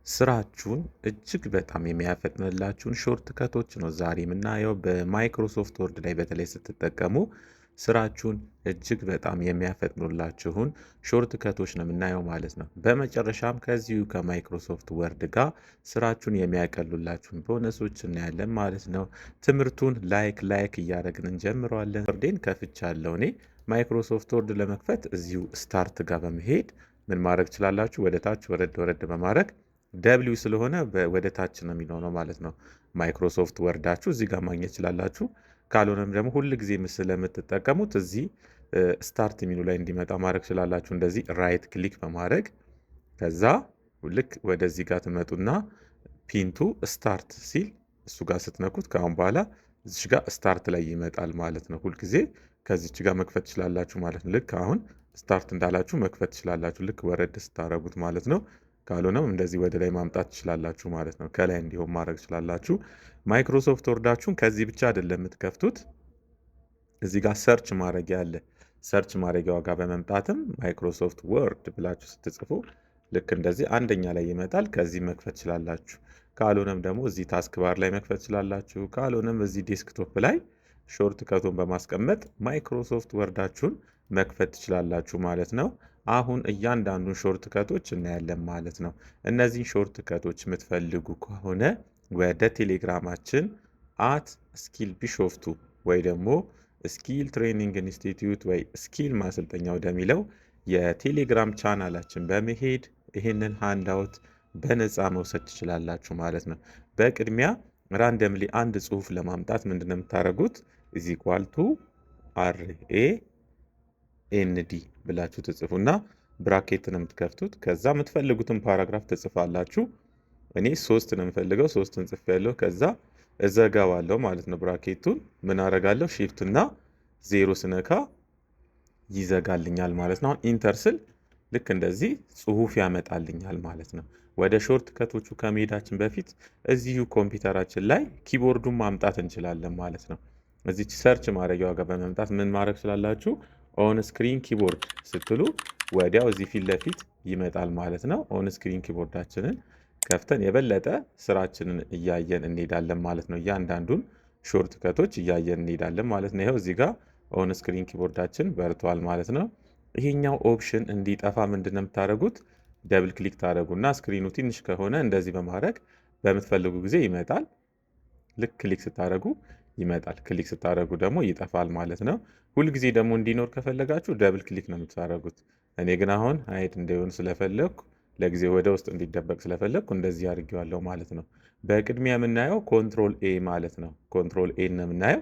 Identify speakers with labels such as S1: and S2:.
S1: ስራችሁን እጅግ በጣም የሚያፈጥንላችሁን ሾርት ከቶች ነው ዛሬ የምናየው። በማይክሮሶፍት ወርድ ላይ በተለይ ስትጠቀሙ ስራችሁን እጅግ በጣም የሚያፈጥኑላችሁን ሾርት ከቶች ነው የምናየው ማለት ነው። በመጨረሻም ከዚሁ ከማይክሮሶፍት ወርድ ጋር ስራችሁን የሚያቀሉላችሁን ቦነሶች እናያለን ማለት ነው። ትምህርቱን ላይክ እያደረግን እንጀምረዋለን። ወርዴን ከፍቻለሁ እኔ። ማይክሮሶፍት ወርድ ለመክፈት እዚሁ ስታርት ጋር በመሄድ ምን ማድረግ ትችላላችሁ? ወደ ታች ወረድ በማድረግ ደብሊው ስለሆነ ወደ ታች ነው የሚሆነው ማለት ነው። ማይክሮሶፍት ወርዳችሁ እዚህ ጋር ማግኘት ትችላላችሁ። ካልሆነም ደግሞ ሁል ጊዜ ስለምትጠቀሙት እዚህ ስታርት የሚሉ ላይ እንዲመጣ ማድረግ ትችላላችሁ። እንደዚህ ራይት ክሊክ በማድረግ ከዛ ልክ ወደዚህ ጋር ትመጡና ፒንቱ ስታርት ሲል እሱ ጋር ስትነኩት ከአሁን በኋላ እዚች ጋር ስታርት ላይ ይመጣል ማለት ነው። ሁልጊዜ ከዚች ጋር መክፈት ትችላላችሁ ማለት ነው። ልክ አሁን ስታርት እንዳላችሁ መክፈት ትችላላችሁ፣ ልክ ወረድ ስታረጉት ማለት ነው። ካልሆነም እንደዚህ ወደ ላይ ማምጣት ትችላላችሁ ማለት ነው። ከላይ እንዲሆን ማድረግ ትችላላችሁ። ማይክሮሶፍት ወርዳችሁን ከዚህ ብቻ አይደለም የምትከፍቱት። እዚህ ጋር ሰርች ማድረጊያ አለ። ሰርች ማድረጊያው ጋር በመምጣትም ማይክሮሶፍት ወርድ ብላችሁ ስትጽፉ ልክ እንደዚህ አንደኛ ላይ ይመጣል። ከዚህ መክፈት ትችላላችሁ። ካልሆነም ደግሞ እዚህ ታስክ ባር ላይ መክፈት ትችላላችሁ። ካልሆነም እዚህ ዴስክቶፕ ላይ ሾርት ከቱን በማስቀመጥ ማይክሮሶፍት ወርዳችሁን መክፈት ትችላላችሁ ማለት ነው። አሁን እያንዳንዱን ሾርት ከቶች እናያለን ማለት ነው። እነዚህን ሾርት ከቶች የምትፈልጉ ከሆነ ወደ ቴሌግራማችን @ስኪል ቢሾፍቱ ወይ ደግሞ ስኪል ትሬኒንግ ኢንስቲትዩት ወይ ስኪል ማሰልጠኛ ወደሚለው የቴሌግራም ቻናላችን በመሄድ ይህንን ሃንዳውት በነፃ መውሰድ ትችላላችሁ ማለት ነው። በቅድሚያ ራንደምሊ አንድ ጽሁፍ ለማምጣት ምንድን ነው የምታደርጉት? ኢዝ ኢኳል ቱ RAND ብላችሁ ትጽፉና ብራኬት ነው የምትከፍቱት። ከዛ የምትፈልጉትን ፓራግራፍ ትጽፋላችሁ። እኔ 3 ነው የምፈልገው፣ 3ን ጽፌያለሁ። ከዛ እዘጋዋለሁ ማለት ነው። ብራኬቱን ምን አደርጋለሁ? ሺፍት እና 0 ስነካ ይዘጋልኛል ማለት ነው። አሁን ኢንተር ስል ልክ እንደዚህ ጽሁፍ ያመጣልኛል ማለት ነው። ወደ ሾርት ከቶቹ ከመሄዳችን በፊት እዚሁ ኮምፒውተራችን ላይ ኪቦርዱን ማምጣት እንችላለን ማለት ነው። እዚች ሰርች ማድረጊያዋ ጋር በመምጣት ምን ማድረግ ትችላላችሁ? ኦን ስክሪን ኪቦርድ ስትሉ ወዲያው እዚህ ፊት ለፊት ይመጣል ማለት ነው። ኦን ስክሪን ኪቦርዳችንን ከፍተን የበለጠ ስራችንን እያየን እንሄዳለን ማለት ነው። እያንዳንዱን ሾርት ከቶች እያየን እንሄዳለን ማለት ነው። ይኸው እዚህ ጋር ኦን ስክሪን ኪቦርዳችን በርቷል ማለት ነው። ይሄኛው ኦፕሽን እንዲጠፋ ምንድን ነው የምታደርጉት? ደብል ክሊክ ታደርጉና ስክሪኑ ትንሽ ከሆነ እንደዚህ በማድረግ በምትፈልጉ ጊዜ ይመጣል። ልክ ክሊክ ስታደርጉ ይመጣል። ክሊክ ስታደርጉ ደግሞ ይጠፋል ማለት ነው። ሁልጊዜ ደግሞ እንዲኖር ከፈለጋችሁ ደብል ክሊክ ነው የምታደርጉት። እኔ ግን አሁን ሀይድ እንዲሆን ስለፈለግኩ ለጊዜ ወደ ውስጥ እንዲደበቅ ስለፈለግኩ እንደዚህ አድርጌዋለሁ ማለት ነው። በቅድሚያ የምናየው ኮንትሮል ኤ ማለት ነው። ኮንትሮል ኤ ነው የምናየው።